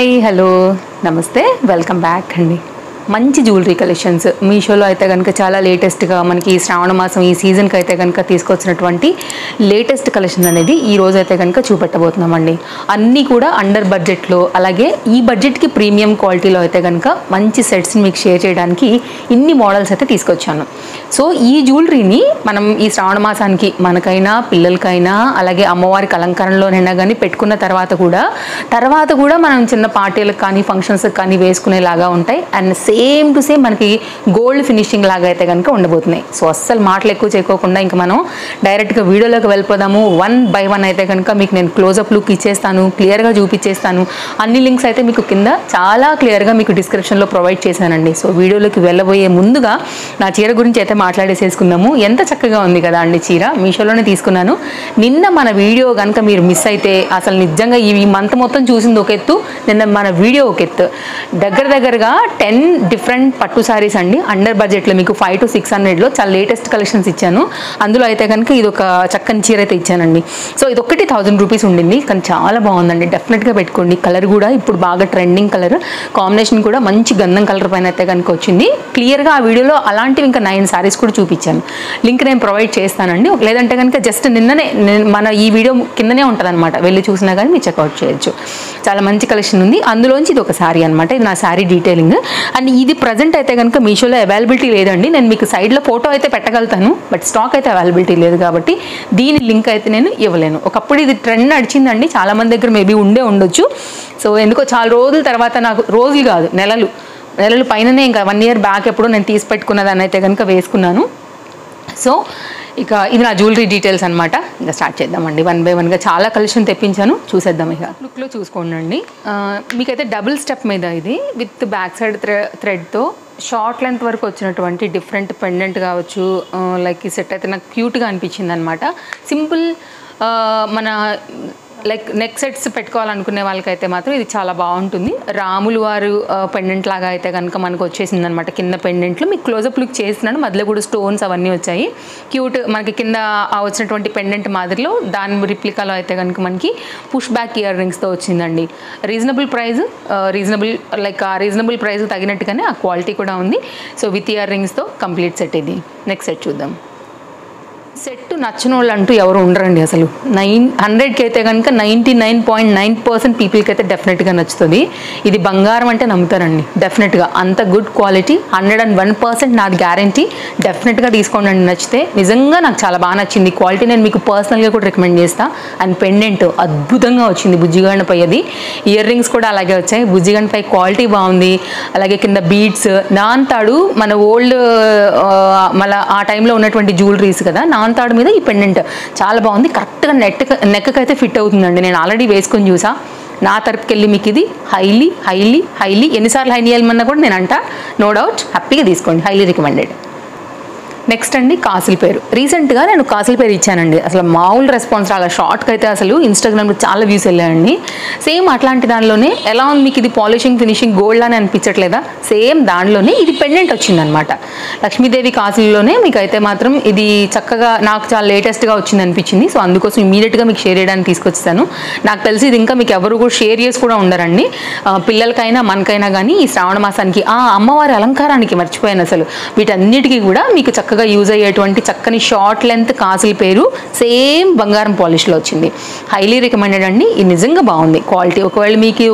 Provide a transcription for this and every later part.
Hi hello నమస్తే welcome back అండి. మంచి జ్యువెలరీ కలెక్షన్స్ మీషోలో అయితే కనుక చాలా లేటెస్ట్గా మనకి ఈ శ్రావణ మాసం ఈ సీజన్కి అయితే కనుక తీసుకొచ్చినటువంటి లేటెస్ట్ కలెక్షన్ అనేది ఈ రోజు అయితే కనుక చూపెట్టబోతున్నామండి. అన్నీ కూడా అండర్ బడ్జెట్లో, అలాగే ఈ బడ్జెట్కి ప్రీమియం క్వాలిటీలో అయితే కనుక మంచి సెట్స్ని మీకు షేర్ చేయడానికి ఇన్ని మోడల్స్ అయితే తీసుకొచ్చాను. సో ఈ జ్యువెలరీని మనం ఈ శ్రావణ మాసానికి మనకైనా పిల్లలకైనా అలాగే అమ్మవారికి అలంకరణలోనైనా కానీ పెట్టుకున్న తర్వాత కూడా మనం చిన్న పార్టీలకు కానీ ఫంక్షన్స్కి కానీ వేసుకునేలాగా ఉంటాయి. అండ్ సేమ్ టు సేమ్ మనకి గోల్డ్ ఫినిషింగ్ లాగా అయితే కనుక ఉండబోతున్నాయి. సో అస్సలు మాటలు ఎక్కువ చేయకోకుండా ఇంకా మనం డైరెక్ట్గా వీడియోలోకి వెళ్ళిపోదాము. 1 by 1 అయితే కనుక మీకు నేను క్లోజప్ లుక్ ఇచ్చేస్తాను, క్లియర్గా చూపించేస్తాను. అన్ని లింక్స్ అయితే మీకు కింద చాలా క్లియర్గా మీకు డిస్క్రిప్షన్లో ప్రొవైడ్ చేశానండి. సో వీడియోలోకి వెళ్ళబోయే ముందుగా నా చీర గురించి అయితే మాట్లాడేసేసుకుందాము. ఎంత చక్కగా ఉంది కదా అండి చీర, మీషోలోనే తీసుకున్నాను. నిన్న మన వీడియో కనుక మీరు మిస్ అయితే అసలు నిజంగా ఈ మంత్ మొత్తం చూసింది ఒక ఎత్తు, నిన్న మన వీడియో ఒక ఎత్తు. దగ్గరగా 10 డిఫరెంట్ పట్టు సారీస్ అండి అండర్ బడ్జెట్లో మీకు 500 to 600లో చాలా లేటెస్ట్ కలెక్షన్స్ ఇచ్చాను. అందులో అయితే కనుక ఇది ఒక చక్కని చీర అయితే ఇచ్చానండి. సో ఇది ఒకటి 1000 రూపీస్ ఉండింది, కానీ చాలా బాగుందండి. డెఫినెట్గా పెట్టుకోండి. కలర్ కూడా ఇప్పుడు బాగా ట్రెండింగ్ కలర్, కాంబినేషన్ కూడా మంచి గంధం కలర్ పైన అయితే కనుక వచ్చింది. క్లియర్గా ఆ వీడియోలో అలాంటివి ఇంకా 9 సారీస్ కూడా చూపించాను. లింక్ నేను ప్రొవైడ్ చేస్తానండి. లేదంటే కనుక జస్ట్ నిన్ననే మన ఈ వీడియో కిందనే ఉంటుంది అనమాట, వెళ్ళి చూసినా కానీ మీరు చెక్అవుట్ చేయొచ్చు. చాలా మంచి కలెక్షన్ ఉంది. అందులోంచి ఇది ఒక శారీ అనమాట. ఇది నా శారీ డీటెయిలింగ్. అండ్ ఇది ప్రజెంట్ అయితే కనుక మీషోలో అవైలబిలిటీ లేదండి. నేను మీకు సైడ్లో ఫోటో అయితే పెట్టగలుగుతాను, బట్ స్టాక్ అయితే అవైలబిలిటీ లేదు కాబట్టి దీని లింక్ అయితే నేను ఇవ్వలేను. ఒకప్పుడు ఇది ట్రెండ్ నడిచిందండి, చాలా మంది దగ్గర మేబీ ఉండొచ్చు. సో ఎందుకో చాలా రోజుల తర్వాత, నాకు రోజులు కాదు నెలలు పైననే, ఇంకా 1 year బ్యాక్ ఎప్పుడో నేను తీసి పెట్టుకున్నదాన్ని అయితే కనుక వేసుకున్నాను. సో ఇక ఇది నా జ్యువెలరీ డీటెయిల్స్ అనమాట. ఇంకా స్టార్ట్ చేద్దామండి. 1 by 1గా చాలా కలెక్షన్ తెప్పించాను, చూసేద్దాం. ఇక లుక్లో చూసుకోండి. మీకైతే డబుల్ స్టెప్ మీద ఇది విత్ బ్యాక్ సైడ్ థ్రెడ్తో షార్ట్ లెంత్ వరకు వచ్చినటువంటి డిఫరెంట్ పెండెంట్ కావచ్చు. లైక్ ఈ సెట్ అయితే నాకు క్యూట్గా అనిపించింది అనమాట. సింపుల్ మన లైక్ నెక్ సెట్స్ పెట్టుకోవాలనుకునే వాళ్ళకైతే మాత్రం ఇది చాలా బాగుంటుంది. రాములు వారు పెండెంట్ లాగా అయితే కనుక మనకు వచ్చేసింది అనమాట. కింద పెండెంట్లు మీకు క్లోజప్ లుక్ చేస్తున్నాను, మధ్యలో కూడా స్టోన్స్ అవన్నీ వచ్చాయి. క్యూట్ మనకి కింద వచ్చినటువంటి పెండెంట్ మాదిరిలో దాని రిప్లికాలో అయితే కనుక మనకి పుష్ బ్యాక్ ఇయర్ రింగ్స్తో వచ్చిందండి. రీజనబుల్ ప్రైస్ తగినట్టుగానే ఆ క్వాలిటీ కూడా ఉంది. సో విత్ ఇయర్ రింగ్స్తో కంప్లీట్ సెట్ ఇది. నెక్స్ట్ సెట్ చూద్దాం. సెట్ నచ్చిన వాళ్ళు అంటూ ఎవరు ఉండరండి అసలు. 100కి అయితే కనుక 99.9% పీపుల్కి అయితే డెఫినెట్గా నచ్చుతుంది. ఇది బంగారం అంటే నమ్ముతారండి డెఫినెట్గా. అంత గుడ్ క్వాలిటీ, 101% నాది గ్యారంటీ. డెఫినెట్గా తీసుకోండి అండి నచ్చితే. నిజంగా నాకు చాలా బాగా నచ్చింది క్వాలిటీ. నేను మీకు పర్సనల్గా కూడా రికమెండ్ చేస్తాను. అండ్ పెండెంట్ అద్భుతంగా వచ్చింది బుజ్జిగండ పై. అది ఇయర్ రింగ్స్ కూడా అలాగే వచ్చాయి. బుజ్జిగండ పై క్వాలిటీ బాగుంది. అలాగే కింద బీడ్స్, నాంతాడు మన ఓల్డ్ మళ్ళీ ఆ టైంలో ఉన్నటువంటి జ్యువెలరీస్ కదా, నాంతాడు మీద ఈ పెండెంట్ చాలా బాగుంది. కరెక్ట్గా నెక్కి అయితే ఫిట్ అవుతుందండి. నేను ఆల్రెడీ వేసుకొని చూసా. నా తరపుకి వెళ్ళి మీకు ఇది హైలీ ఎన్నిసార్లు హైలీ వెళ్ళమన్నా కూడా నేను అంటా, నో డౌట్ హ్యాపీగా తీసుకోండి. Highly recommended. నెక్స్ట్ అండి కాసుల పేరు. రీసెంట్గా నేను కాసుల పేరు ఇచ్చానండి. అసలు మామూలు రెస్పాన్స్ రాగా, షార్ట్కి అయితే అసలు ఇన్స్టాగ్రామ్లో చాలా వ్యూస్ వెళ్ళాయండి. సేమ్ అట్లాంటి దానిలోనే ఎలా ఉంది మీకు ఇది పాలిషింగ్ ఫినిషింగ్ గోల్డ్ అని అనిపించట్లేదా? సేమ్ దానిలోనే ఇది పెండెంట్ వచ్చిందనమాట. లక్ష్మీదేవి కాసుల్లోనే మీకు అయితే మాత్రం ఇది చక్కగా నాకు చాలా లేటెస్ట్గా వచ్చింది అనిపించింది. సో అందుకోసం ఇమీడియట్గా మీకు షేర్ చేయడానికి తీసుకొచ్చాను. నాకు తెలిసి ఇది ఇంకా మీకు ఎవరు కూడా షేర్ చేసి కూడా ఉండరండి. పిల్లలకైనా మనకైనా కానీ ఈ శ్రావణ మాసానికి అమ్మవారి అలంకారానికి మర్చిపోయాను అసలు. వీటన్నిటికీ కూడా మీకు చక్కగా యూజ్ అయ్యేటువంటి చక్కని షార్ట్ లెంత్ కాసుల పేరు సేమ్ బంగారం పాలిష్లో వచ్చింది. హైలీ రికమెండెడ్ అండి. ఇది నిజంగా బాగుంది క్వాలిటీ.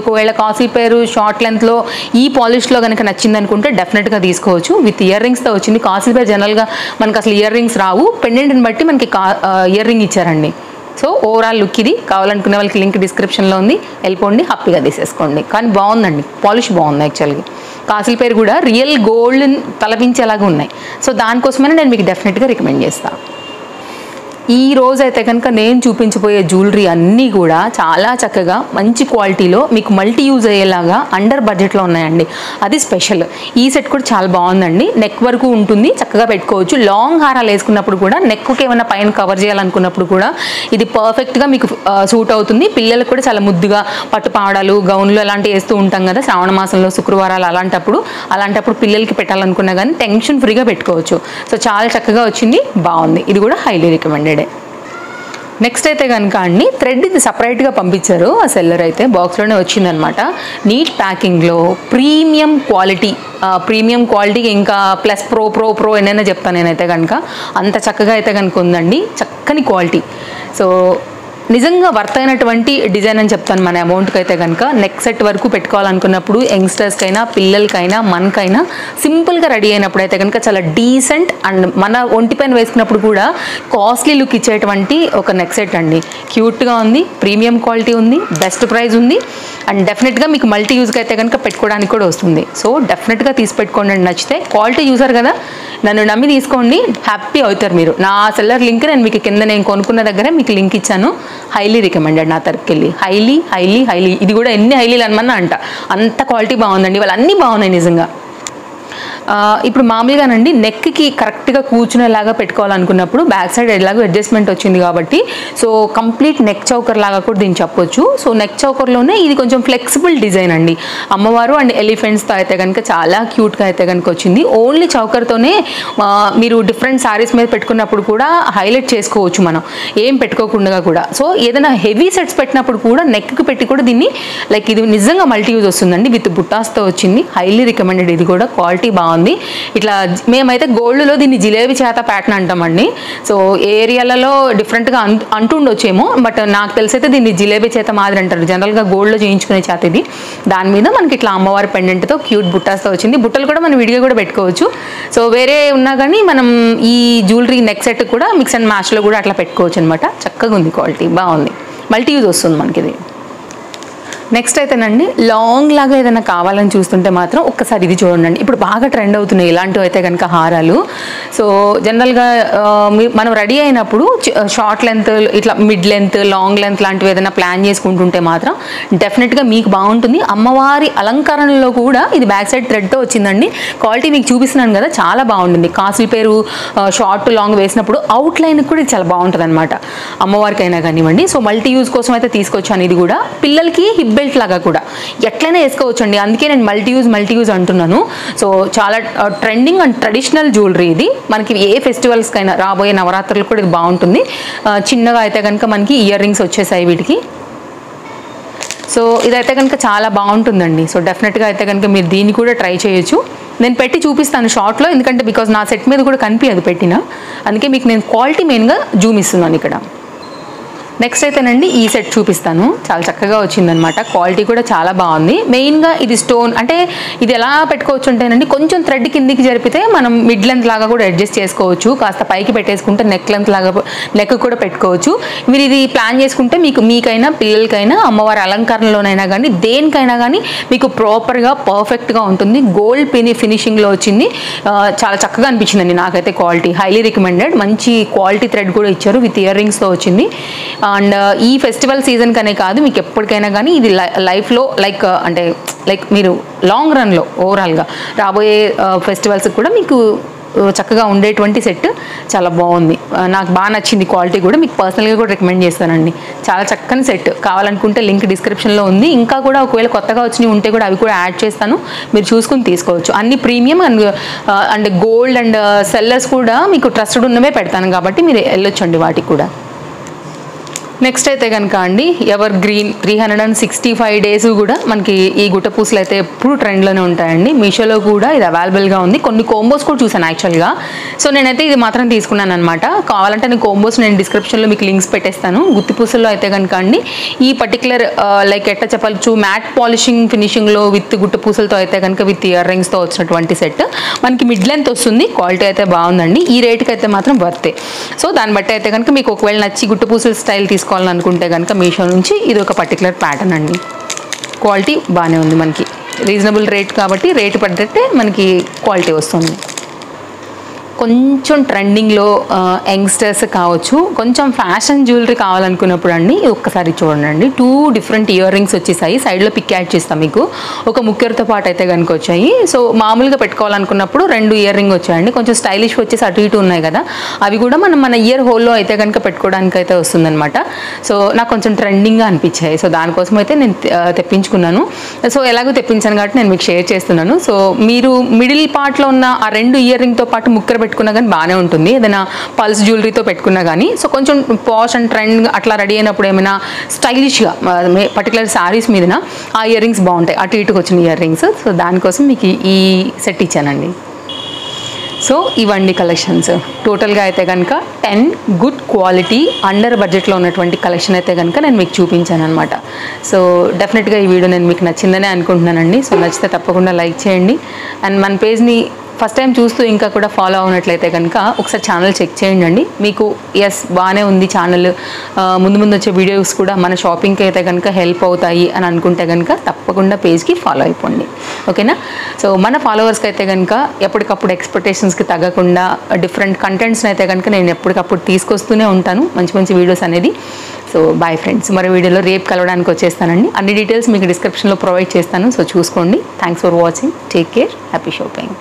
ఒకవేళ కాసుల పేరు షార్ట్ లెంత్లో ఈ పాలిష్లో కనుక నచ్చింది అనుకుంటే డెఫినెట్గా తీసుకోవచ్చు. విత్ ఇయర్ రింగ్స్తో వచ్చింది. కాసుల పేరు జనరల్గా మనకు అసలు ఇయర్ రింగ్స్ రావు, పెండెంట్ని బట్టి మనకి ఇయర్ రింగ్ ఇచ్చారండి. సో ఓవరాల్ లుక్ ఇది. కావాలనుకునే వాళ్ళకి లింక్ డిస్క్రిప్షన్లో ఉంది, వెళ్ళిపోండి హ్యాపీగా తీసేసుకోండి. కానీ బాగుందండి, పాలిష్ బాగుంది. యాక్చువల్గా కాసుల పేరు కూడా రియల్ గోల్డ్ తలపించేలాగా ఉన్నాయి. సో దానికోసమైనా నేను మీకు డెఫినెట్గా రికమెండ్ చేస్తాను. ఈ రోజు అయితే కనుక నేను చూపించబోయే జ్యువెలరీ అన్నీ కూడా చాలా చక్కగా మంచి క్వాలిటీలో మీకు మల్టీ యూజ్ అయ్యేలాగా అండర్ బడ్జెట్లో ఉన్నాయండి. అది స్పెషల్. ఈ సెట్ కూడా చాలా బాగుందండి. నెక్ వరకు ఉంటుంది, చక్కగా పెట్టుకోవచ్చు. లాంగ్ హారాలు వేసుకున్నప్పుడు కూడా, నెక్కి ఏమైనా పైన కవర్ చేయాలనుకున్నప్పుడు కూడా ఇది పర్ఫెక్ట్గా మీకు సూట్ అవుతుంది. పిల్లలకు కూడా చాలా ముద్దుగా పట్టు పావడాలు, గౌన్లు అలాంటివి వేస్తూ ఉంటాం కదా శ్రావణ మాసంలో శుక్రవారాలు. అలాంటప్పుడు పిల్లలకి పెట్టాలనుకున్నా కానీ టెన్షన్ ఫ్రీగా పెట్టుకోవచ్చు. సో చాలా చక్కగా వచ్చింది, బాగుంది. ఇది కూడా హైలీ రికమెండెడ్. నెక్స్ట్ అయితే కనుక అండి థ్రెడ్ ఇది సపరేట్గా పంపించారు ఆ సెల్లర్ అయితే, బాక్స్లోనే వచ్చిందనమాట. నీట్ ప్యాకింగ్లో ప్రీమియం క్వాలిటీ ఇంకా ప్లస్ ప్రో ఎన్నైనా చెప్తాను నేనైతే కనుక. అంత చక్కగా అయితే కనుక ఉందండి, చక్కని క్వాలిటీ. సో నిజంగా వర్త్ అయినటువంటి డిజైన్ అని చెప్తాను మన అమౌంట్కి అయితే కనుక. నెక్ సెట్ వరకు పెట్టుకోవాలనుకున్నప్పుడు యంగ్స్టర్స్కైనా పిల్లలకైనా మనకైనా సింపుల్గా రెడీ అయినప్పుడు అయితే కనుక చాలా డీసెంట్ అండ్ మన ఒంటి పైన వేసుకున్నప్పుడు కూడా కాస్ట్లీ లుక్ ఇచ్చేటువంటి ఒక నెక్ సెట్ అండి. క్యూట్గా ఉంది, ప్రీమియం క్వాలిటీ ఉంది, బెస్ట్ ప్రైస్ ఉంది అండ్ డెఫినెట్గా మీకు మల్టీ యూజ్కి అయితే కనుక పెట్టుకోవడానికి కూడా వస్తుంది. సో డెఫినెట్గా తీసి పెట్టుకోండి అండి. నచ్చితే క్వాలిటీ చూసారు కదా, నన్ను నమ్మి తీసుకోండి, హ్యాపీ అవుతారు మీరు. నా సెల్లర్ లింక్ నేను మీకు కింద నేను కొనుక్కున్న దగ్గరే మీకు లింక్ ఇచ్చాను. హైలీ రికమెండెడ్ నా తరపుకెళ్ళి. హైలీ ఇది కూడా ఎన్ని హైలీలు అనమన్నా అంట, అంత క్వాలిటీ బాగుందండి. వాళ్ళు అన్నీ బాగున్నాయి నిజంగా. ఇప్పుడు మామూలుగానండి నెక్కి కరెక్ట్గా కూర్చునేలాగా పెట్టుకోవాలనుకున్నప్పుడు బ్యాక్ సైడ్ ఎలాగో అడ్జస్ట్మెంట్ వచ్చింది కాబట్టి సో కంప్లీట్ నెక్ చౌకర్ లాగా కూడా దీన్ని చెప్పొచ్చు. సో నెక్ చౌకర్లోనే ఇది కొంచెం ఫ్లెక్సిబుల్ డిజైన్ అండి. అమ్మవారు అండ్ ఎలిఫెంట్స్తో అయితే కనుక చాలా క్యూట్గా అయితే కనుక వచ్చింది. ఓన్లీ చౌకర్తోనే మీరు డిఫరెంట్ శారీస్ మీద పెట్టుకున్నప్పుడు కూడా హైలైట్ చేసుకోవచ్చు మనం, ఏం పెట్టుకోకుండా కూడా. సో ఏదైనా హెవీ సెట్స్ పెట్టినప్పుడు కూడా నెక్కి పెట్టి కూడా దీన్ని లైక్ ఇది నిజంగా మల్టీ యూజ్ వస్తుందండి. విత్ బుట్టాస్తో వచ్చింది, హైలీ రికమెండెడ్. ఇది కూడా క్వాలిటీ బాగుంది. ఇట్లా మేమైతే గోల్డ్లో దీన్ని జిలేబీ చేత ప్యాటర్న్ అంటామండి. సో ఏరియాలలో డిఫరెంట్గా అంటుండొచ్చేమో, బట్ నాకు తెలిసైతే దీన్ని జిలేబీ చేత మాదిరి అంటారు. జనరల్గా గోల్డ్లో చేయించుకునే చేత ఇది. దాని మీద మనకి ఇట్లా అమ్మవారి పెండెంట్తో క్యూట్ బుట్టాస్తో వచ్చింది. బుట్టలు కూడా మనం విడిగా కూడా పెట్టుకోవచ్చు. సో వేరే ఉన్నా కానీ మనం ఈ జ్యువెలరీ నెక్ సెట్ కూడా మిక్స్ అండ్ మ్యాచ్లో కూడా అట్లా పెట్టుకోవచ్చు అనమాట. చక్కగా ఉంది, క్వాలిటీ బాగుంది, మల్టీ యూజ్ వస్తుంది మనకి ఇది. నెక్స్ట్ అయితేనండి లాంగ్ లాగా ఏదైనా కావాలని చూస్తుంటే మాత్రం ఒక్కసారి ఇది చూడండి. ఇప్పుడు బాగా ట్రెండ్ అవుతున్నాయి ఇలాంటివి అయితే కనుక హారాలు. సో జనరల్గా మనం రెడీ అయినప్పుడు షార్ట్ లెంత్, ఇట్లా మిడ్ లెంత్, లాంగ్ లెంత్ లాంటివి ఏదైనా ప్లాన్ చేసుకుంటుంటే మాత్రం డెఫినెట్గా మీకు బాగుంటుంది. అమ్మవారి అలంకరణలో కూడా ఇది బ్యాక్ సైడ్ థ్రెడ్తో వచ్చిందండి. క్వాలిటీ మీకు చూపిస్తున్నాను కదా, చాలా బాగుంటుంది. కాసుల పేరు షార్ట్ లాంగ్ వేసినప్పుడు అవుట్ లైన్ కూడా ఇది చాలా బాగుంటుంది అనమాట, అమ్మవారికి అయినా కానివ్వండి. సో మల్టీ యూజ్ కోసం అయితే తీసుకొచ్చాను. ఇది కూడా పిల్లలకి హిప్ బెల్ట్ లాగా కూడా ఎట్లయినా వేసుకోవచ్చు అండి. అందుకే నేను మల్టీ యూజ్ అంటున్నాను. సో చాలా ట్రెండింగ్ అండ్ ట్రెడిషనల్ జ్యువెలరీ ఇది. మనకి ఏ ఫెస్టివల్స్కైనా రాబోయే నవరాత్రులు కూడా ఇది బాగుంటుంది. చిన్నగా అయితే కనుక మనకి ఇయర్ రింగ్స్ వచ్చేసాయి వీటికి. సో ఇదైతే కనుక చాలా బాగుంటుందండి. సో డెఫినెట్గా అయితే కనుక మీరు దీన్ని కూడా ట్రై చేయొచ్చు. నేను పెట్టి చూపిస్తాను షార్ట్లో, ఎందుకంటే బికాజ్ నా సెట్ మీద కూడా కనిపించదు పెట్టిన, అందుకే మీకు నేను క్వాలిటీ మెయిన్గా జూమ్ ఇస్తున్నాను ఇక్కడ. నెక్స్ట్ అయితేనండి ఈ సెట్ చూపిస్తాను. చాలా చక్కగా వచ్చిందనమాట, క్వాలిటీ కూడా చాలా బాగుంది. మెయిన్గా ఇది స్టోన్ అంటే ఇది ఎలా పెట్టుకోవచ్చు అంటేనండి, కొంచెం థ్రెడ్ కిందికి జరిపితే మనం మిడ్ లెంత్ లాగా కూడా అడ్జస్ట్ చేసుకోవచ్చు. కాస్త పైకి పెట్టేసుకుంటే నెక్ లెంత్ లాగా నెక్ కూడా పెట్టుకోవచ్చు. మీరు ఇది ప్లాన్ చేసుకుంటే మీకైనా పిల్లలకైనా అమ్మవారి అలంకరణలోనైనా కానీ దేనికైనా కానీ మీకు ప్రాపర్గా పర్ఫెక్ట్గా ఉంటుంది. గోల్డ్ ఫినిషింగ్లో వచ్చింది, చాలా చక్కగా అనిపించిందండి నాకైతే. Quality highly recommended. మంచి క్వాలిటీ థ్రెడ్ కూడా ఇచ్చారు, విత్ ఇయర్ రింగ్స్తో వచ్చింది. అండ్ ఈ ఫెస్టివల్ సీజన్ కనే కాదు, మీకు ఎప్పటికైనా కానీ ఇది లైఫ్లో లైక్ మీరు లాంగ్ రన్లో ఓవరాల్గా రాబోయే ఫెస్టివల్స్కి కూడా మీకు చక్కగా ఉండేటువంటి సెట్ చాలా బాగుంది. నాకు బాగా నచ్చింది క్వాలిటీ కూడా. మీకు పర్సనల్గా కూడా రికమెండ్ చేస్తానండి. చాలా చక్కని సెట్. కావాలనుకుంటే లింక్ డిస్క్రిప్షన్లో ఉంది. ఇంకా కూడా ఒకవేళ కొత్తగా వచ్చినవి ఉంటే కూడా అవి కూడా యాడ్ చేస్తాను, మీరు చూసుకుని తీసుకోవచ్చు. అన్ని premium and gold and sellers కూడా మీకు ట్రస్టెడ్ ఉన్నవే పెడతాను కాబట్టి మీరు వెళ్ళొచ్చండి వాటికి కూడా. నెక్స్ట్ అయితే కనుక అండి ఎవర్ గ్రీన్ 365 days కూడా మనకి ఈ గుట్ట పూసలు అయితే ఎప్పుడు ట్రెండ్లోనే ఉంటాయండి. మీషోలో కూడా ఇది అవైలబుల్గా ఉంది. కొన్ని కోంబోస్ కూడా చూసాను యాక్చువల్గా. సో నేనైతే ఇది మాత్రం తీసుకున్నాను అనమాట. కావాలంటే నేను కోంబోస్ నేను డిస్క్రిప్షన్లో మీకు లింక్స్ పెట్టేస్తాను. గుత్తి పూసల్లో అయితే కనుక అండి ఈ పర్టికులర్ లైక్ ఎట్లా చెప్పచ్చు, మ్యాట్ పాలిషింగ్ ఫినిషింగ్లో విత్ గుట్ట పూసలతో అయితే కనుక విత్ ఇయర్ రింగ్స్తో వచ్చినటువంటి సెట్ మనకి మిడ్ లెంత్ వస్తుంది. క్వాలిటీ అయితే బాగుందండి. ఈ రేట్కి అయితే మాత్రం వర్తే. సో దాన్ని బట్టి అయితే కనుక మీకు ఒకవేళ నచ్చి గుట్ట పూసల స్టైల్ తీసుకోవాలనుకుంటే కనుక మీషో నుంచి ఇది ఒక పర్టికులర్ ప్యాటర్న్ అండి. క్వాలిటీ బాగానే ఉంది, మనకి రీజనబుల్ రేట్ కాబట్టి రేటు పడ్డట్టే మనకి క్వాలిటీ వస్తుంది. కొంచెం ట్రెండింగ్లో యంగ్స్టర్స్ కావచ్చు, కొంచెం ఫ్యాషన్ జ్యువెలరీ కావాలనుకున్నప్పుడు అండి ఒక్కసారి చూడండి. 2 different ఇయర్ రింగ్స్ వచ్చేసాయి. సైడ్లో పిక్ యాడ్ చేస్తాం మీకు. ఒక ముక్కెరతో పాటు అయితే కనుక వచ్చాయి. సో మామూలుగా పెట్టుకోవాలనుకున్నప్పుడు 2 ఇయర్ రింగ్ వచ్చాయండి. కొంచెం స్టైలిష్ వచ్చేసి అటు ఇటు ఉన్నాయి కదా, అవి కూడా మన ఇయర్ హోల్లో అయితే కనుక పెట్టుకోవడానికి అయితే వస్తుందన్నమాట. సో నాకు కొంచెం ట్రెండింగ్గా అనిపించాయి. సో దానికోసం అయితే నేను తెప్పించుకున్నాను. సో ఎలాగో తెప్పించాను కాబట్టి నేను మీకు షేర్ చేస్తున్నాను. సో మీరు మిడిల్ పార్ట్లో ఉన్న ఆ 2 ఇయర్ రింగ్తో పాటు ముక్కెర పెట్టుకున్నా కానీ బాగానే ఉంటుంది, ఏదైనా పల్స్ జ్యువెలరీతో పెట్టుకున్నా కానీ. సో కొంచెం పాష్ అండ్ ట్రెండ్ అట్లా రెడీ అయినప్పుడు ఏమైనా స్టైలిష్గా పర్టికులర్ శారీస్ మీదన ఆ ఇయర్ రింగ్స్ బాగుంటాయి, అటు ఇటుకు వచ్చిన ఇయర్ రింగ్స్. సో దానికోసం మీకు ఈ సెట్ ఇచ్చానండి. సో ఇవండి కలెక్షన్స్. టోటల్గా అయితే కనుక 10 గుడ్ క్వాలిటీ అండర్ బడ్జెట్లో ఉన్నటువంటి కలెక్షన్ అయితే కనుక నేను మీకు చూపించాను అనమాట. సో డెఫినెట్గా ఈ వీడియో నేను మీకు నచ్చిందనే అనుకుంటున్నానండి. సో నచ్చితే తప్పకుండా లైక్ చేయండి. అండ్ మన పేజ్ని ఫస్ట్ టైం చూస్తూ ఇంకా కూడా ఫాలో అవునట్లయితే కనుక ఒకసారి ఛానల్ చెక్ చేయండి. మీకు బాగానే ఉంది ఛానల్, ముందు ముందు వచ్చే వీడియోస్ కూడా మన షాపింగ్కి అయితే కనుక హెల్ప్ అవుతాయి అని అనుకుంటే కనుక తప్పకుండా పేజ్కి ఫాలో అయిపోండి, ఓకేనా. సో మన ఫాలోవర్స్కి అయితే కనుక ఎప్పటికప్పుడు ఎక్స్పెక్టేషన్స్కి తగ్గకుండా డిఫరెంట్ కంటెంట్స్ని అయితే కనుక నేను ఎప్పటికప్పుడు తీసుకొస్తూనే ఉంటాను, మంచి మంచి వీడియోస్ అనేది. సో బాయ్ ఫ్రెండ్స్, మరో వీడియోలో రేపు కలవడానికి వచ్చేస్తానండి. అన్ని డీటెయిల్స్ మీకు డిస్క్రిప్షన్లో ప్రొవైడ్ చేస్తాను, సో చూసుకోండి. Thanks for watching, take care, happy shopping.